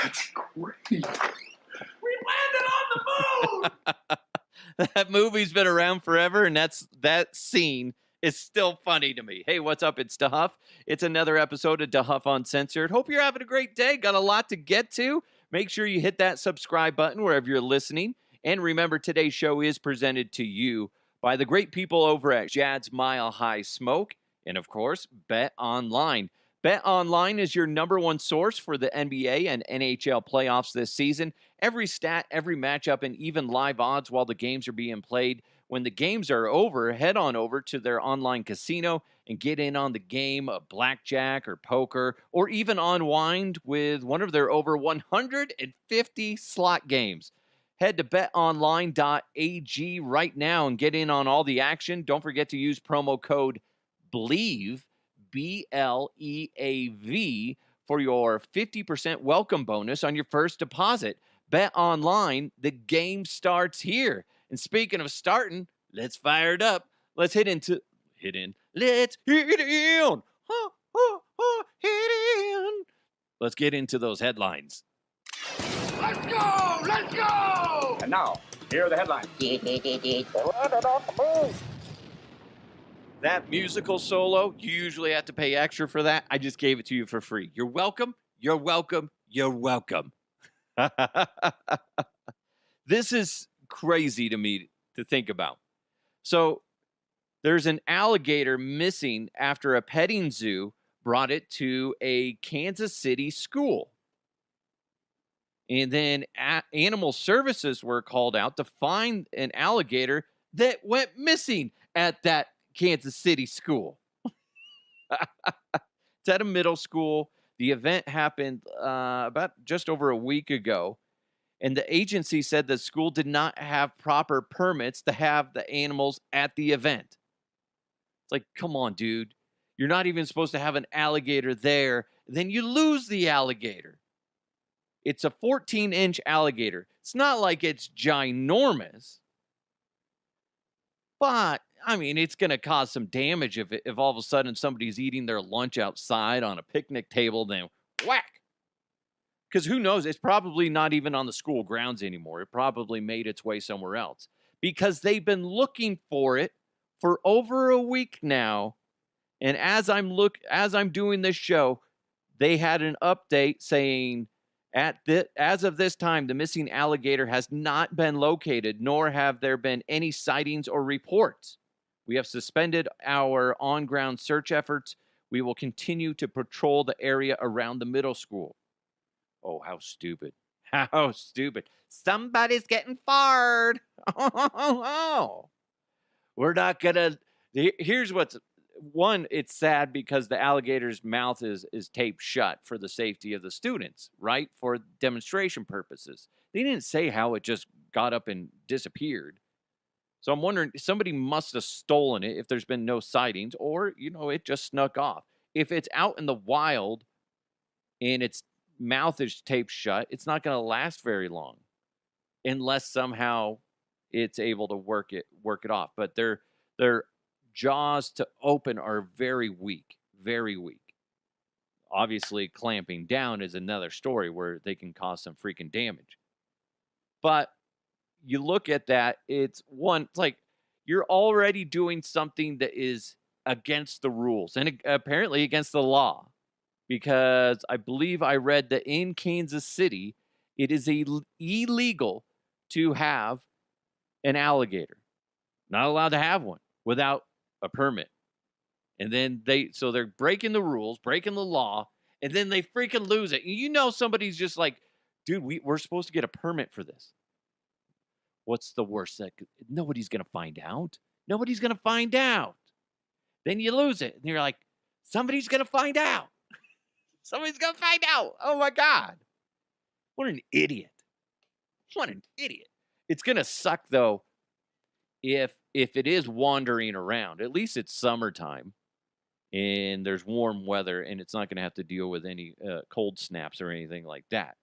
That's great. We landed on the moon! That movie's been around forever, and that scene is still funny to me. Hey, what's up? It's DeHuff. It's another episode of DeHuff Uncensored. Hope you're having a great day. Got a lot to get to. Make sure you hit that subscribe button wherever you're listening. And remember, today's show is presented to you by the great people over at Jad's Mile High Smoke and, of course, Bet Online. Bet Online is your number one source for the NBA and NHL playoffs this season. Every stat, every matchup, and even live odds while the games are being played. When the games are over, head on over to their online casino and get in on the game of blackjack or poker, or even unwind with one of their over 150 slot games. Head to betonline.ag right now and get in on all the action. Don't forget to use promo code BLEAV, BLEAV, for your 50% welcome bonus on your first deposit. Bet Online, the game starts here. And speaking of starting, let's fire it up. Let's hit in. Let's hit in. Hit in. Let's get into those headlines. Let's go! Let's go! And now, here are the headlines. That musical solo, you usually have to pay extra for that. I just gave it to you for free. You're welcome. You're welcome. You're welcome. This is crazy to me to think about. So there's an alligator missing after a petting zoo brought it to a Kansas City school. And then animal services were called out to find an alligator that went missing at that Kansas City school. It's at a middle school. The event happened about just over a week ago. And the agency said the school did not have proper permits to have the animals at the event. It's like, come on, dude. You're not even supposed to have an alligator there. Then you lose the alligator. It's a 14-inch alligator. It's not like it's ginormous. But, I mean, it's going to cause some damage if all of a sudden somebody's eating their lunch outside on a picnic table, then whack. Because who knows? It's probably not even on the school grounds anymore. It probably made its way somewhere else. Because they've been looking for it for over a week now. And as I'm doing this show, they had an update saying, as of this time, the missing alligator has not been located, nor have there been any sightings or reports. We have suspended our on-ground search efforts. We will continue to patrol the area around the middle school. Oh, how stupid. How stupid. Somebody's getting fired. We're not going to... Here's what's... One, it's sad because the alligator's mouth is taped shut for the safety of the students, right? For demonstration purposes. They didn't say how it just got up and disappeared. So I'm wondering, somebody must have stolen it if there's been no sightings, or, it just snuck off. If it's out in the wild and its mouth is taped shut, it's not going to last very long unless somehow it's able to work it off. But their jaws to open are very weak. Obviously, clamping down is another story where they can cause some freaking damage. But you look at that, it's like you're already doing something that is against the rules and apparently against the law. Because I believe I read that in Kansas City, it is illegal to have an alligator. Not allowed to have one without a permit. And then they're breaking the rules, breaking the law, and then they freaking lose it. And somebody's just like, dude, we're supposed to get a permit for this. What's the worst? Nobody's going to find out. Nobody's going to find out. Then you lose it. And you're like, somebody's going to find out. Somebody's going to find out. Oh, my God. What an idiot. What an idiot. It's going to suck, though, if it is wandering around. At least it's summertime and there's warm weather and it's not going to have to deal with any cold snaps or anything like that.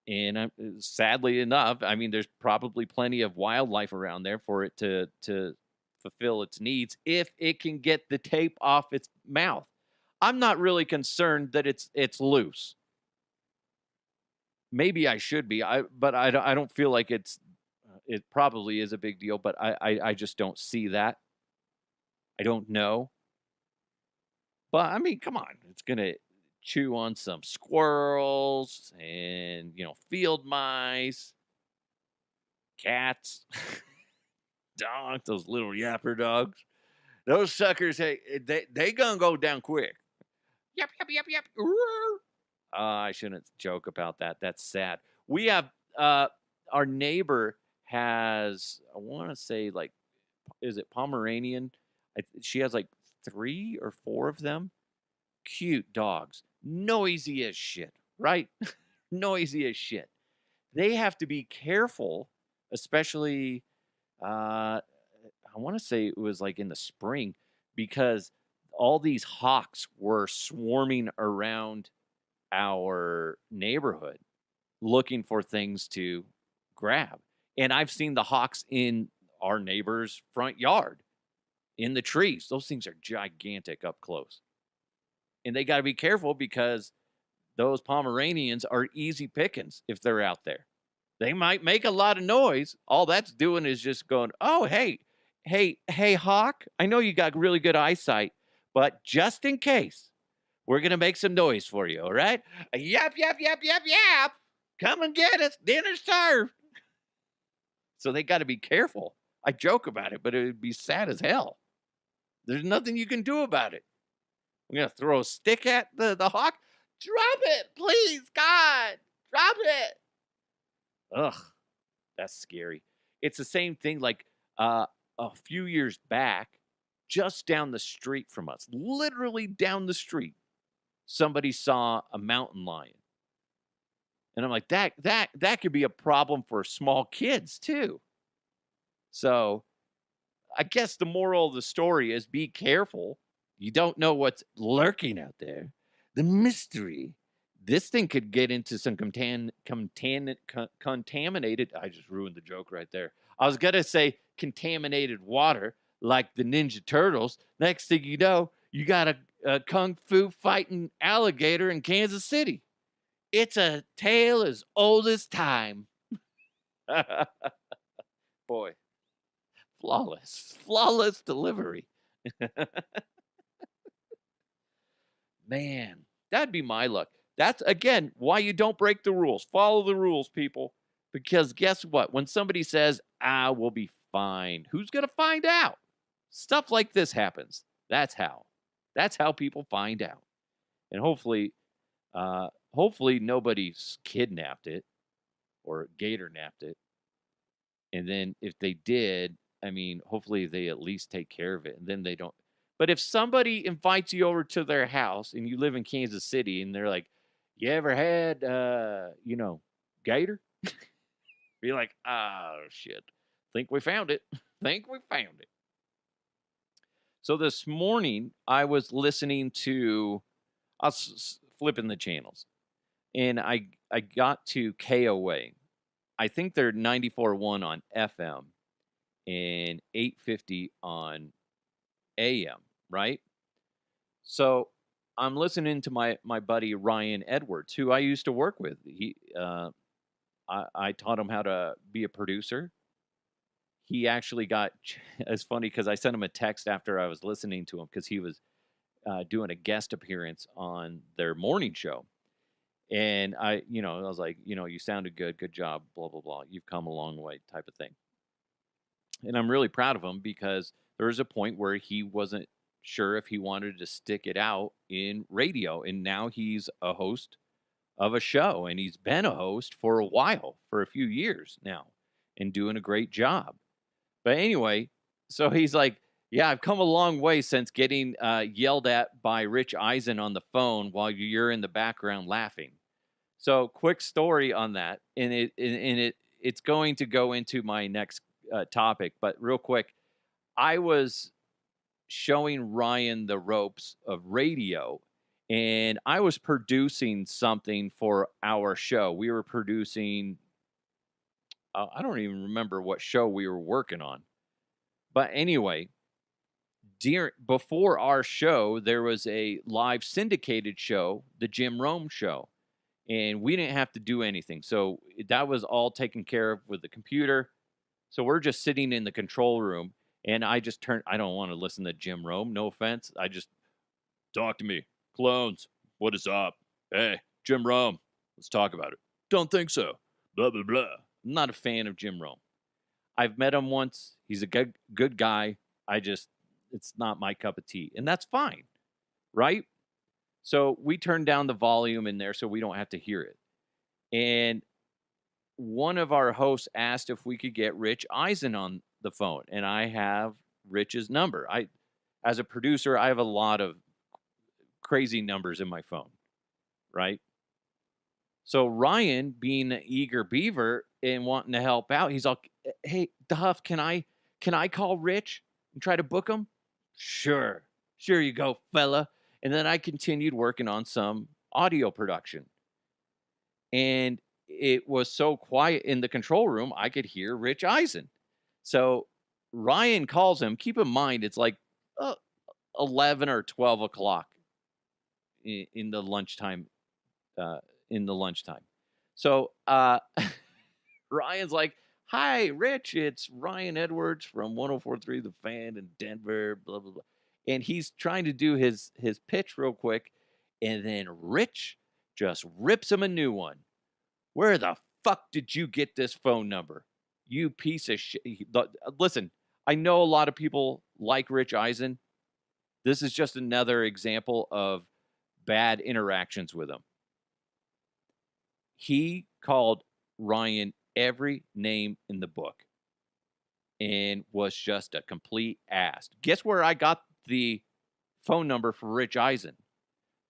And sadly enough, I mean, there's probably plenty of wildlife around there for it to fulfill its needs if it can get the tape off its mouth. I'm not really concerned that it's loose. maybe I should be. But I don't feel like it probably is a big deal, but I just don't see that. I don't know. But I mean, come on, it's gonna chew on some squirrels and field mice, cats, dogs, those little yapper dogs. Those suckers, hey, they gonna go down quick. Yep, yep, yep, yep. I shouldn't joke about that. That's sad. We have our neighbor has, I want to say, like, is it Pomeranian? She has like 3 or 4 of them. Cute dogs, noisy as shit, right? Noisy as shit. They have to be careful, especially. I want to say it was like in the spring because all these hawks were swarming around our neighborhood looking for things to grab. And I've seen the hawks in our neighbor's front yard in the trees. Those things are gigantic up close. And they got to be careful because those Pomeranians are easy pickings if they're out there. They might make a lot of noise. All that's doing is just going, oh, hey, Hawk, I know you got really good eyesight, but just in case, we're going to make some noise for you, all right? Yap, yap, yap, yap, yap. Come and get us. Dinner's served. So they got to be careful. I joke about it, but it would be sad as hell. There's nothing you can do about it. I'm going to throw a stick at the hawk. Drop it, please, God. Drop it. Ugh, that's scary. It's the same thing like a few years back, just down the street from us, literally down the street, somebody saw a mountain lion. And I'm like, that could be a problem for small kids too. So I guess the moral of the story is be careful. You don't know what's lurking out there. The mystery. This thing could get into some contaminated. I just ruined the joke right there. I was going to say contaminated water like the Ninja Turtles. Next thing you know, you got a kung fu fighting alligator in Kansas City. It's a tale as old as time. Boy, flawless delivery. Man, that'd be my luck. That's, again, why you don't break the rules. Follow the rules, people. Because guess what? When somebody says, we'll be fine, who's going to find out? Stuff like this happens. That's how. That's how people find out. And hopefully nobody's kidnapped it or gator napped it. And then if they did, I mean, hopefully they at least take care of it. And then they don't. But if somebody invites you over to their house and you live in Kansas City and they're like, you ever had, gator? Be like, oh, shit. Think we found it. Think we found it. So this morning, I was listening to, I was flipping the channels, and I got to KOA. I think they're 94.1 on FM and 850 on AM, right? So I'm listening to my buddy Ryan Edwards, who I used to work with. I taught him how to be a producer. He actually got, it's funny because I sent him a text after I was listening to him because he was doing a guest appearance on their morning show. And I was like, you sounded good. Good job, blah, blah, blah. You've come a long way type of thing. And I'm really proud of him because there was a point where he wasn't sure if he wanted to stick it out in radio. And now he's a host of a show. And he's been a host for a while, for a few years now, and doing a great job. But anyway, so he's like, yeah, I've come a long way since getting yelled at by Rich Eisen on the phone while you're in the background laughing. So quick story on that. And it's going to go into my next topic. But real quick, I was showing Ryan the ropes of radio, and I was producing something for our show. We were producing, I don't even remember what show we were working on. But anyway, before our show, there was a live syndicated show, the Jim Rome Show. and we didn't have to do anything. So that was all taken care of with the computer. So we're just sitting in the control room, and I just turned. I don't want to listen to Jim Rome. No offense. I just talk to me, clones. What is up? Hey, Jim Rome. Let's talk about it. Don't think so. Blah blah blah. I'm not a fan of Jim Rome. I've met him once. He's a good guy. It's not my cup of tea, and that's fine, right? So we turned down the volume in there so we don't have to hear it. And one of our hosts asked if we could get Rich Eisen on the phone, and I have Rich's number. As a producer, I have a lot of crazy numbers in my phone, right? So Ryan, being an eager beaver and wanting to help out, he's like, "Hey, Duff, can I call Rich and try to book him?" Sure you go, fella. And then I continued working on some audio production. And it was so quiet in the control room, I could hear Rich Eisen. So Ryan calls him. Keep in mind, it's like 11 or 12 o'clock in the lunchtime. So Ryan's like, "Hi, Rich. It's Ryan Edwards from 104.3 The Fan in Denver, blah, blah, blah." And he's trying to do his pitch real quick. And then Rich just rips him a new one. "Where the fuck did you get this phone number? You piece of shit." Listen, I know a lot of people like Rich Eisen. This is just another example of bad interactions with him. He called Ryan every name in the book and was just a complete ass. Guess where I got the phone number for Rich Eisen?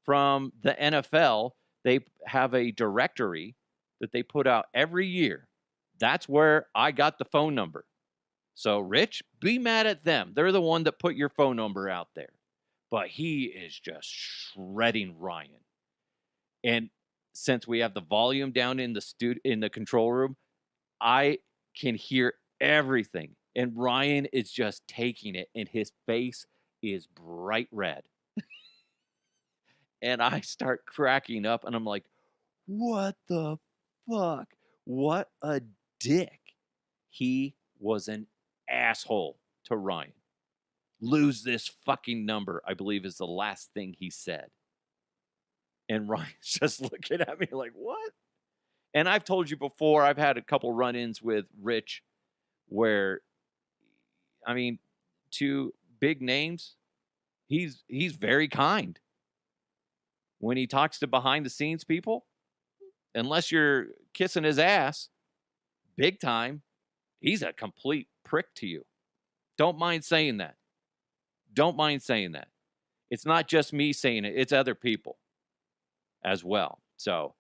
From the NFL. They have a directory that they put out every year. That's where I got the phone number. So, Rich, be mad at them. They're the one that put your phone number out there. But he is just shredding Ryan. And since we have the volume down in the control room, I can hear everything. And Ryan is just taking it, and his face is bright red. And I start cracking up, and I'm like, what the fuck? What a dick. He was an asshole to Ryan. Lose this fucking number, I believe, is the last thing he said. And Ryan's just looking at me like, what? And I've told you before, I've had a couple run-ins with Rich where, I mean, to big names, he's very kind. When he talks to behind-the-scenes people, unless you're kissing his ass, big time, he's a complete prick to you. Don't mind saying that. Don't mind saying that. It's not just me saying it. It's other people as well. So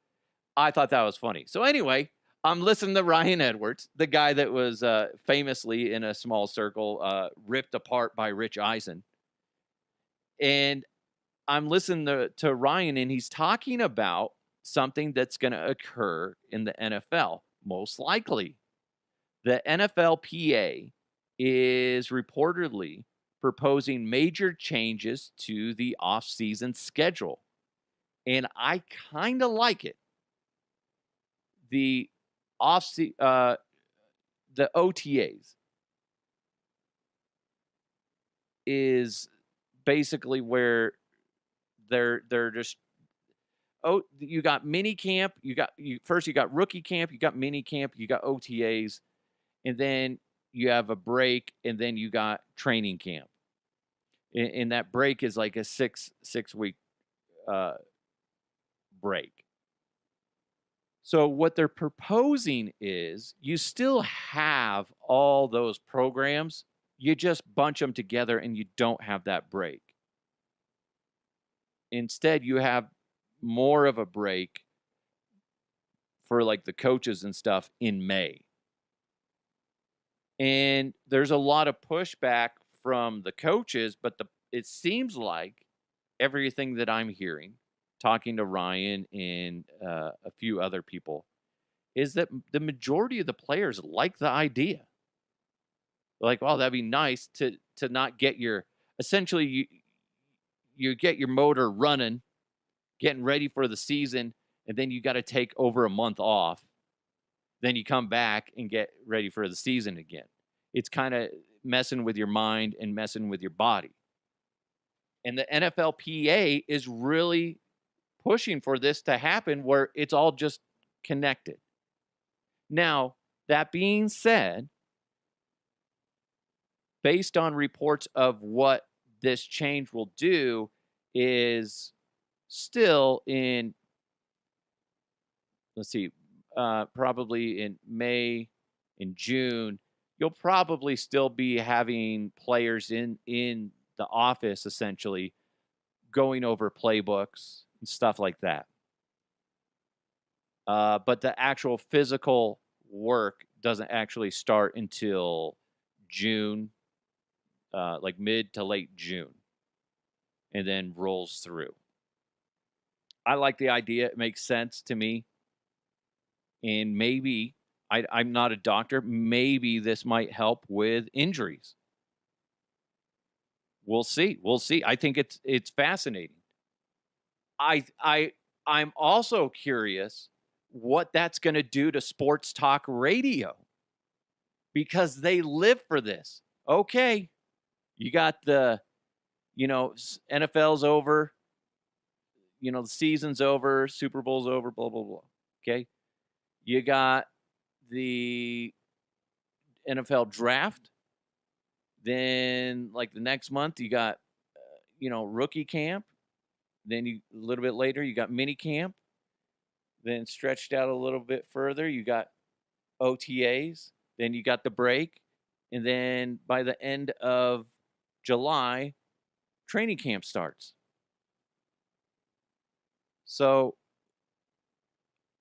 I thought that was funny. So anyway, I'm listening to Ryan Edwards, the guy that was famously in a small circle ripped apart by Rich Eisen. And I'm listening to Ryan, and he's talking about something that's going to occur in the NFL, most likely. The NFLPA is reportedly proposing major changes to the offseason schedule. And I kind of like it. The OTAs is basically where they're just, you got mini camp, you got rookie camp, you got mini camp, you got OTAs, and then you have a break, and then you got training camp. And that break is like a six week break. So what they're proposing is you still have all those programs, you just bunch them together and you don't have that break. Instead, you have more of a break for like the coaches and stuff in May. And there's a lot of pushback from the coaches, but it seems like everything that I'm hearing, talking to Ryan and a few other people, is that the majority of the players like the idea. They're like, well, that'd be nice to not get your, essentially you get your motor running, getting ready for the season, and then you got to take over a month off. Then you come back and get ready for the season again. It's kind of messing with your mind and messing with your body. And the NFLPA is really pushing for this to happen where it's all just connected. Now, that being said, based on reports of what this change will do is still in, let's see, probably in May, in June, you'll probably still be having players in the office essentially going over playbooks and stuff like that. But the actual physical work doesn't actually start until June, like mid to late June, and then rolls through. I like the idea. It makes sense to me. And maybe, I'm not a doctor, maybe this might help with injuries. We'll see. We'll see. I think it's fascinating. I'm also curious what that's going to do to sports talk radio because they live for this. Okay, you got the, NFL's over, the season's over, Super Bowl's over, blah, blah, blah. Okay, you got the NFL draft. Then, like the next month, you got, rookie camp. Then a little bit later, you got mini camp. Then stretched out a little bit further, you got OTAs. Then you got the break. And then by the end of July, training camp starts. So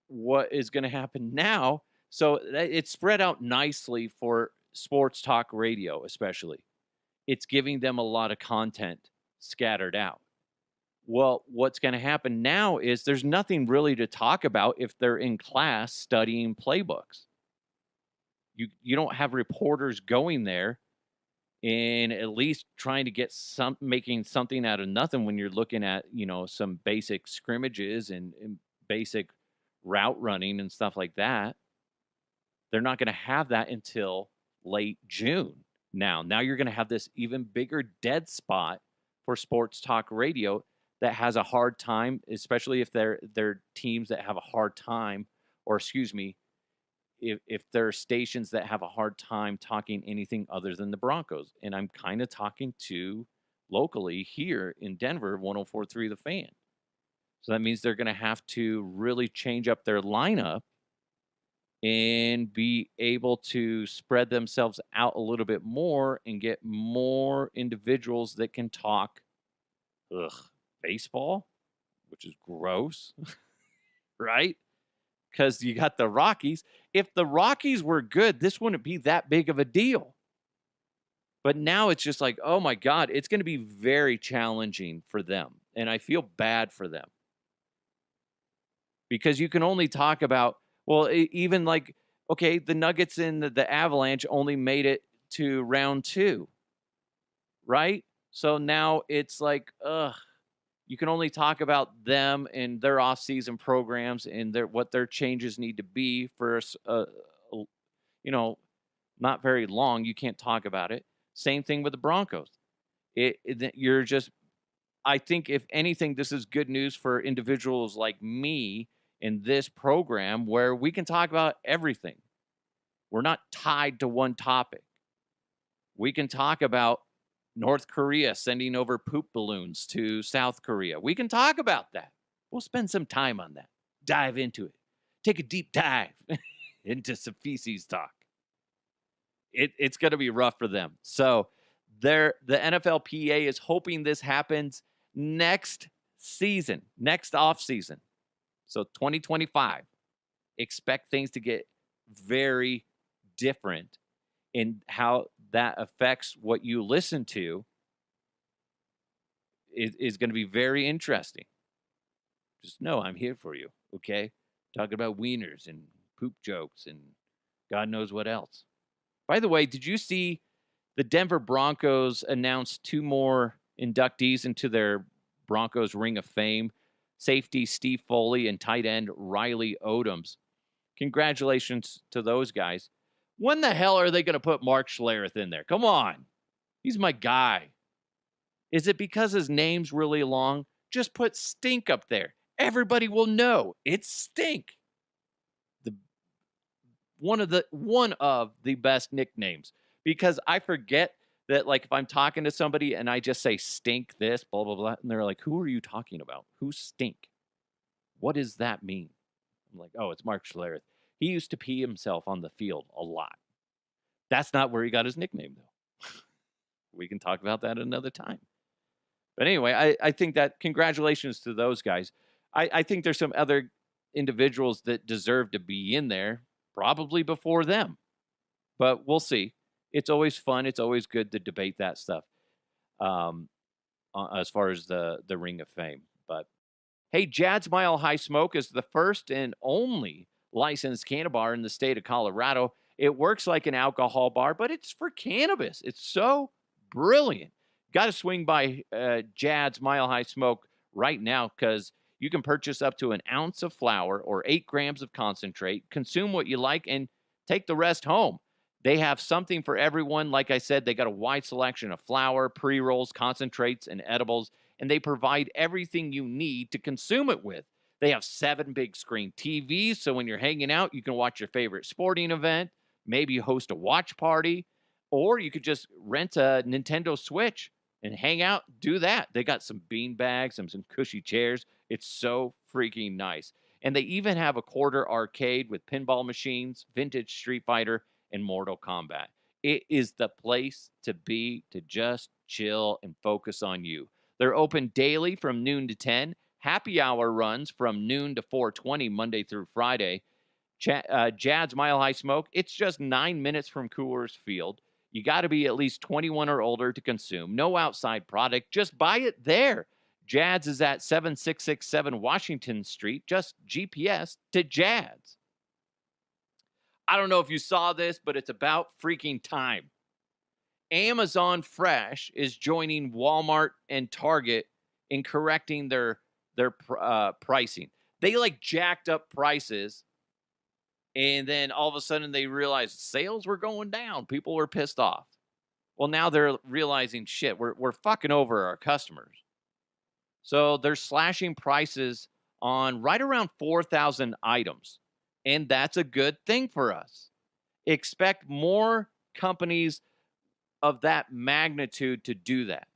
what is going to happen now? So it's spread out nicely for sports talk radio, especially. It's giving them a lot of content scattered out. Well, what's going to happen now is there's nothing really to talk about if they're in class studying playbooks. You don't have reporters going there and at least trying to get making something out of nothing when you're looking at, some basic scrimmages and basic route running and stuff like that. They're not going to have that until late June. Now you're going to have this even bigger dead spot for sports talk radio that has a hard time, especially if they're teams that have a hard time, or excuse me, if there are stations that have a hard time talking anything other than the Broncos. And I'm kind of talking to locally here in Denver, 104.3 The Fan. So that means they're going to have to really change up their lineup and be able to spread themselves out a little bit more and get more individuals that can talk baseball, which is gross, right? Because you got the Rockies. If the Rockies were good, this wouldn't be that big of a deal. But now it's just like, oh my God, it's going to be very challenging for them. And I feel bad for them. Because you can only talk about, well, even like, okay, the Nuggets and the Avalanche only made it to round 2, right? So now it's like, you can only talk about them and their off-season programs and what their changes need to be for, not very long. You can't talk about it. Same thing with the Broncos. You're just, I think if anything, this is good news for individuals like me in this program where we can talk about everything. We're not tied to one topic. We can talk about North Korea sending over poop balloons to South Korea. We can talk about that. We'll spend some time on that. Dive into it. Take a deep dive into some feces talk. It's going to be rough for them. So the NFLPA is hoping this happens next season, next offseason. So 2025. Expect things to get very different in how that affects what you listen to. Is going to be very interesting. Just know I'm here for you, okay? Talking about wieners and poop jokes and God knows what else. By the way, did you see the Denver Broncos announced 2 more inductees into their Broncos Ring of Fame? safety Steve Foley and tight end Riley Odoms. Congratulations to those guys. When the hell are they going to put Mark Schlereth in there? Come on. He's my guy. Is it because his name's really long? Just put Stink up there. Everybody will know it's Stink. One of the best nicknames, because I forget that, like, if I'm talking to somebody and I just say Stink this, blah, blah, blah, and they're like, who are you talking about? Who's Stink? What does that mean? I'm like, oh, it's Mark Schlereth. He used to pee himself on the field a lot. That's not where he got his nickname, though. We can talk about that another time. But anyway, I think that congratulations to those guys. I think there's some other individuals that deserve to be in there, probably before them. But we'll see. It's always fun. It's always good to debate that stuff as far as the Ring of Fame. But hey, Jad's Mile High Smoke is the first and only licensed cannabis bar in the state of Colorado. It works like an alcohol bar, but it's for cannabis. It's so brilliant. Got to swing by Jad's Mile High Smoke right now, because you can purchase up to an ounce of flower or 8 grams of concentrate, consume what you like, and take the rest home. They have something for everyone. Like I said, they got a wide selection of flower, pre-rolls, concentrates, and edibles, and they provide everything you need to consume it with. They have 7 big screen TVs, so when you're hanging out, you can watch your favorite sporting event, maybe host a watch party, or you could just rent a Nintendo Switch and hang out, do that. They got some bean bags and some cushy chairs. It's so freaking nice. And they even have a quarter arcade with pinball machines, vintage Street Fighter, and Mortal Kombat. It is the place to be, to just chill and focus on you. They're open daily from noon to 10. Happy hour runs from noon to 4:20 Monday through Friday. Jad's Mile High Smoke, it's just 9 minutes from Coors Field. You got to be at least 21 or older to consume. No outside product. Just buy it there. Jad's is at 7667 Washington Street. Just GPS to Jad's. I don't know if you saw this, but it's about freaking time. Amazon Fresh is joining Walmart and Target in correcting their pricing. They like jacked up prices, and then all of a sudden they realized sales were going down. People were pissed off. Well, now they're realizing, shit, we're fucking over our customers. So they're slashing prices on right around 4,000 items. And that's a good thing for us. Expect more companies of that magnitude to do that.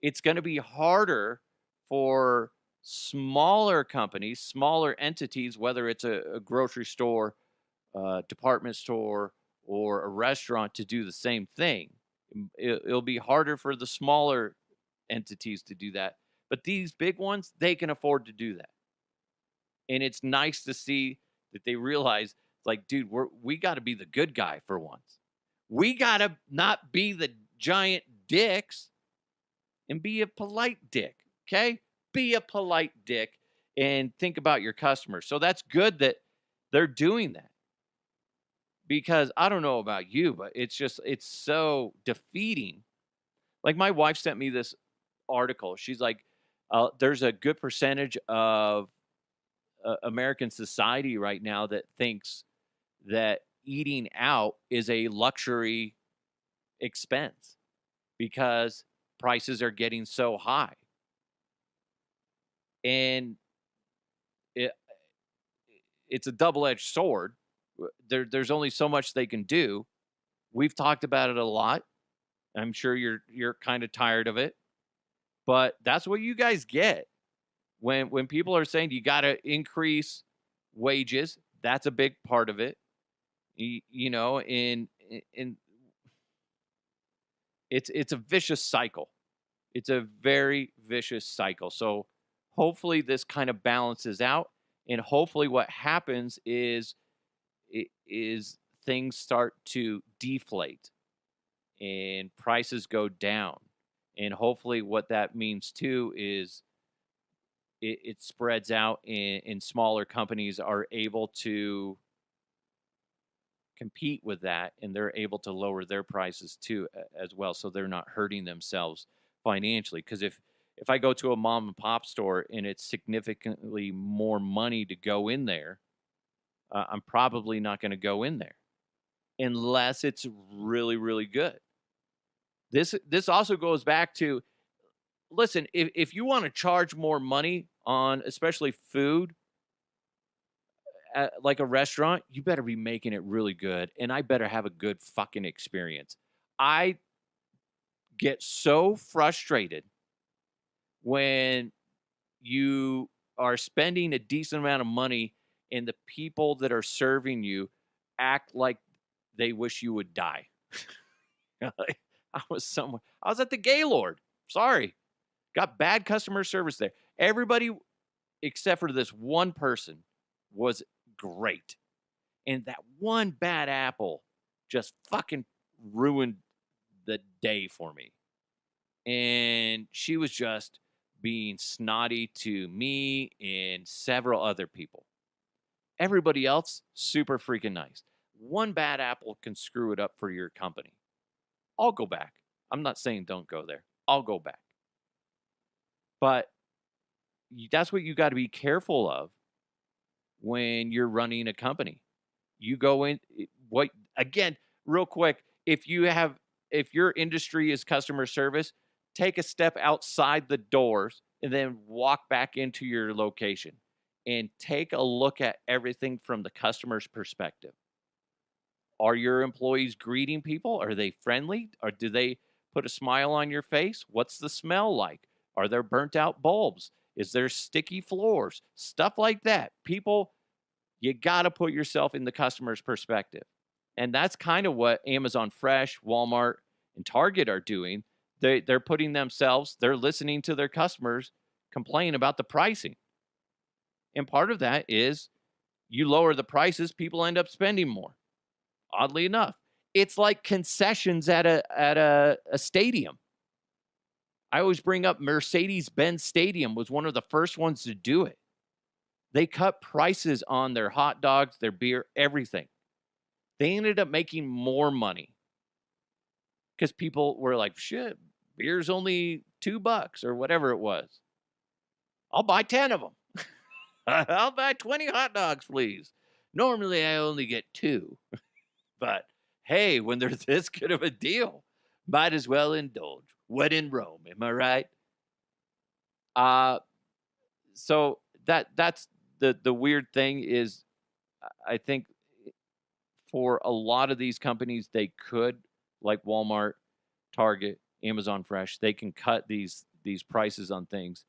It's going to be harder for smaller companies, smaller entities, whether it's a grocery store, department store, or a restaurant, to do the same thing. It'll be harder for the smaller entities to do that. But these big ones, they can afford to do that. And it's nice to see that they realize, like, dude, we got to be the good guy for once. We got to not be the giant dicks and be a polite dick, okay? Be a polite dick and think about your customers. So that's good that they're doing that. Because I don't know about you, but it's so defeating. Like, my wife sent me this article. She's like, there's a good percentage of American society right now that thinks that eating out is a luxury expense because prices are getting so high. And it's a double-edged sword. There's only so much they can do. We've talked about it a lot. I'm sure you're kind of tired of it. But that's what you guys get. When people are saying you got to increase wages, that's a big part of it. You know, in it's a vicious cycle. It's a very vicious cycle. So hopefully this kind of balances out, and hopefully what happens is things start to deflate and prices go down. And hopefully what that means too is it spreads out, and smaller companies are able to compete with that, and they're able to lower their prices too as well, so they're not hurting themselves financially. Because If I go to a mom and pop store and it's significantly more money to go in there, I'm probably not going to go in there unless it's really, really good. This also goes back to, listen, if you want to charge more money on especially food at like a restaurant, you better be making it really good, and I better have a good fucking experience. I get so frustrated when you are spending a decent amount of money and the people that are serving you act like they wish you would die. Like, I was at the Gaylord. Sorry. Got bad customer service there. Everybody except for this one person was great. And that one bad apple just fucking ruined the day for me. And she was just being snotty to me and several other people. Everybody else, super freaking nice. One bad apple can screw it up for your company. I'll go back. I'm not saying don't go there. I'll go back. But that's what you got to be careful of when you're running a company. You go in what again, real quick, if your industry is customer service, take a step outside the doors and then walk back into your location and take a look at everything from the customer's perspective. Are your employees greeting people? Are they friendly? Or do they put a smile on your face? What's the smell like? Are there burnt out bulbs? Is there sticky floors? Stuff like that. People, you got to put yourself in the customer's perspective. And that's kind of what Amazon Fresh, Walmart, and Target are doing. They're putting themselves, they're listening to their customers complain about the pricing. And part of that is you lower the prices, people end up spending more. Oddly enough, it's like concessions at a stadium. I always bring up Mercedes-Benz Stadium was one of the first ones to do it. They cut prices on their hot dogs, their beer, everything. They ended up making more money because people were like, shit, beer's only $2 or whatever it was. I'll buy 10 of them. I'll buy 20 hot dogs, please. Normally, I only get 2. But hey, when there's this good of a deal, might as well indulge. When in Rome, am I right? So that's the weird thing is, I think for a lot of these companies, they could, like Walmart, Target, Amazon Fresh, they can cut these prices on things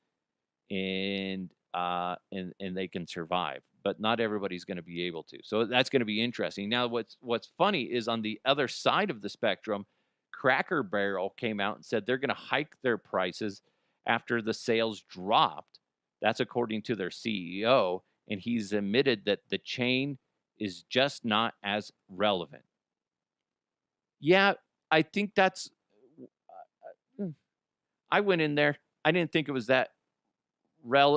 and they can survive. But not everybody's going to be able to. So that's going to be interesting. Now, what's funny is on the other side of the spectrum, Cracker Barrel came out and said they're going to hike their prices after the sales dropped. That's according to their CEO, and he's admitted that the chain is just not as relevant. Yeah, I think that's. I went in there. I didn't think it was that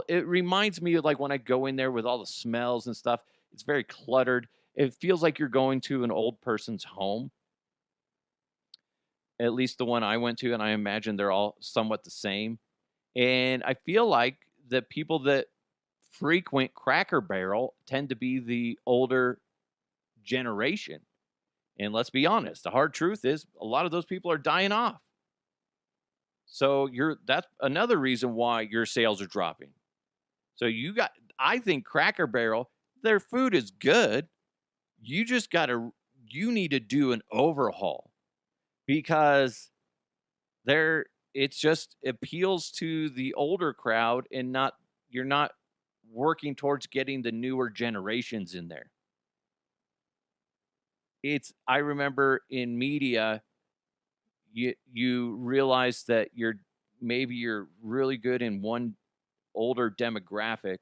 it reminds me of like when I go in there with all the smells and stuff. It's very cluttered. It feels like you're going to an old person's home. At least the one I went to, and I imagine they're all somewhat the same. And I feel like the people that frequent Cracker Barrel tend to be the older generation. And let's be honest, the hard truth is a lot of those people are dying off. So that's another reason why your sales are dropping. So I think Cracker Barrel, their food is good. You need to do an overhaul because it just appeals to the older crowd and you're not working towards getting the newer generations in there. I remember in media, you realize that maybe you're really good in one older demographic,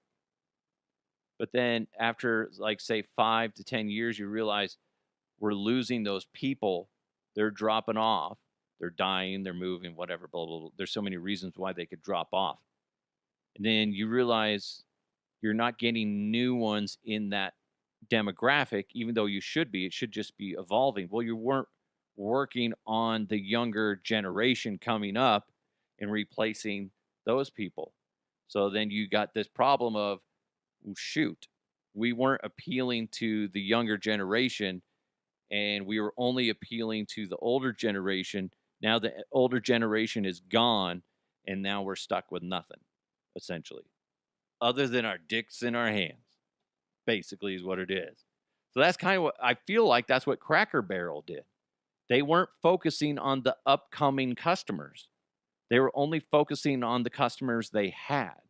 but then after like say 5 to 10 years, you realize we're losing those people. They're dropping off. They're dying. They're moving. Whatever. Blah blah blah. There's so many reasons why they could drop off, and then you realize you're not getting new ones in that demographic, even though you should be. It should just be evolving. Well, you weren't working on the younger generation coming up and replacing those people. So then you got this problem of, well, shoot, we weren't appealing to the younger generation and we were only appealing to the older generation. Now the older generation is gone and now we're stuck with nothing, essentially, other than our dicks in our hands, basically, is what it is. So that's kind of what I feel like that's what Cracker Barrel did. They weren't focusing on the upcoming customers. They were only focusing on the customers they had.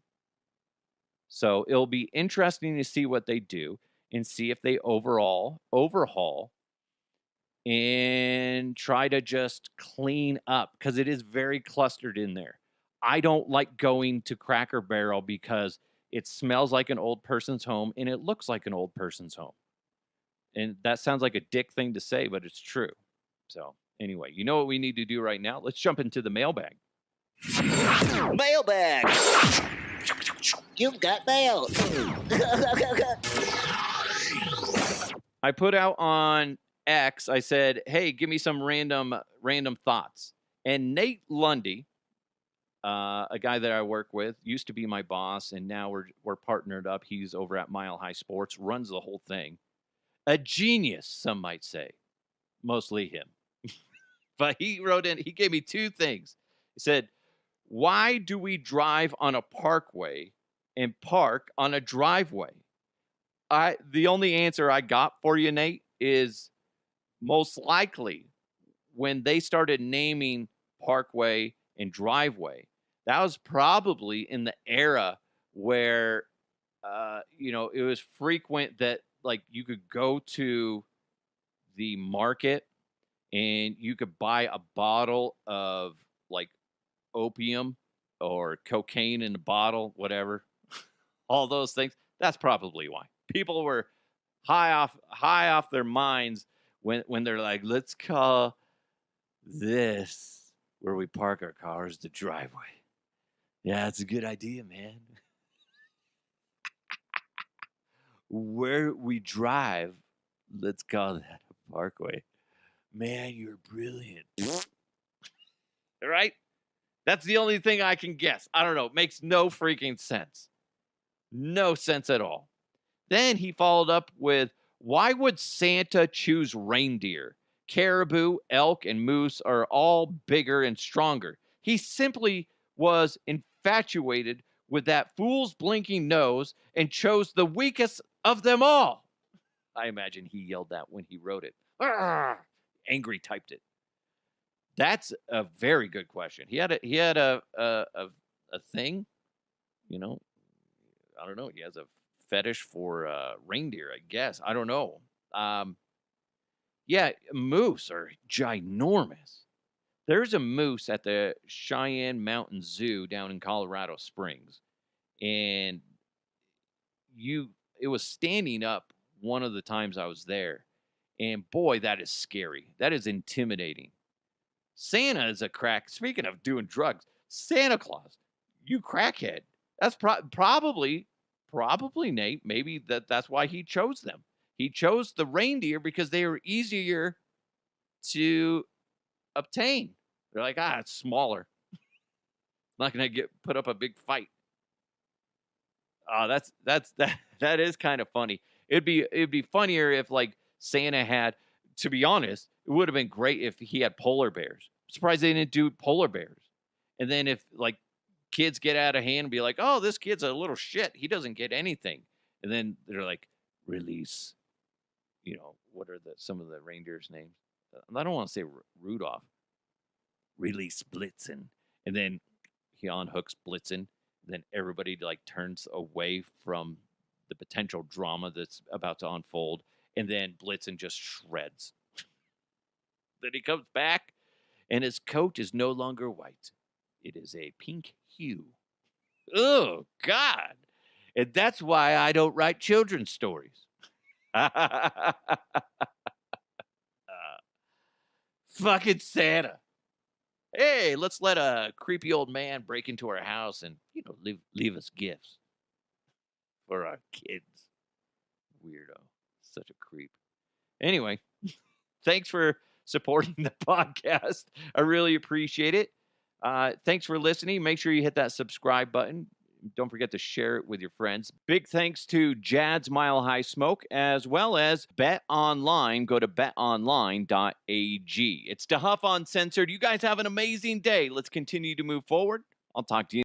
So it'll be interesting to see what they do and see if they overhaul and try to just clean up because it is very clustered in there. I don't like going to Cracker Barrel because it smells like an old person's home and it looks like an old person's home. And that sounds like a dick thing to say, but it's true. So anyway, you know what we need to do right now? Let's jump into the mailbag. Mailbag. You've got mail. I put out on X, I said, hey, give me some random thoughts. And Nate Lundy, a guy that I work with, used to be my boss, and now we're partnered up. He's over at Mile High Sports, runs the whole thing. A genius, some might say. Mostly him. But he wrote in, he gave me two things. He said, why do we drive on a parkway and park on a driveway? The only answer I got for you, Nate, is most likely when they started naming parkway and driveway, that was probably in the era where, it was frequent that like you could go to the market and you could buy a bottle of like opium or cocaine in a bottle, whatever, all those things. That's probably why people were high off their minds when they're like, let's call this where we park our cars the driveway. Yeah, it's a good idea, man. Where we drive, let's call that a parkway. Man, you're brilliant. Right? That's the only thing I can guess. I don't know. It makes no freaking sense. No sense at all. Then he followed up with, why would Santa choose reindeer? Caribou, elk, and moose are all bigger and stronger. He simply was infatuated with that fool's blinking nose and chose the weakest of them all. I imagine he yelled that when he wrote it. Arrgh! Angry typed it. That's a very good question. He had a thing, I don't know. He has a fetish for reindeer, I guess. I don't know. Yeah, moose are ginormous. There's a moose at the Cheyenne Mountain Zoo down in Colorado Springs, and it was standing up one of the times I was there, and boy, that is scary. That is intimidating. Santa is a crack. Speaking of doing drugs, Santa Claus, you crackhead. That's probably Nate. Maybe that's why he chose them. He chose the reindeer because they were easier to obtain. They're like, it's smaller. Not gonna put up a big fight. That is kind of funny. It'd be funnier if like Santa had. To be honest, it would have been great if he had polar bears. I'm surprised they didn't do polar bears. And then if like kids get out of hand and be like, oh, this kid's a little shit. He doesn't get anything. And then they're like, release. What are some of the reindeer's names? I don't want to say Rudolph. Release Blitzen. And then he unhooks Blitzen. Then everybody like turns away from the potential drama that's about to unfold. And then Blitzen just shreds. Then he comes back, and his coat is no longer white. It is a pink hue. Oh, God. And that's why I don't write children's stories. Fucking Santa. Hey, let's let a creepy old man break into our house and, leave us gifts for our kids. Weirdo. Such a creep. Anyway, thanks for supporting the podcast. I really appreciate it. Thanks for listening. Make sure you hit that subscribe button. Don't forget to share it with your friends. Big thanks to Jad's Mile High Smoke, as well as Bet Online. Go to betonline.ag. It's DeHuff Uncensored. You guys have an amazing day. Let's continue to move forward. I'll talk to you.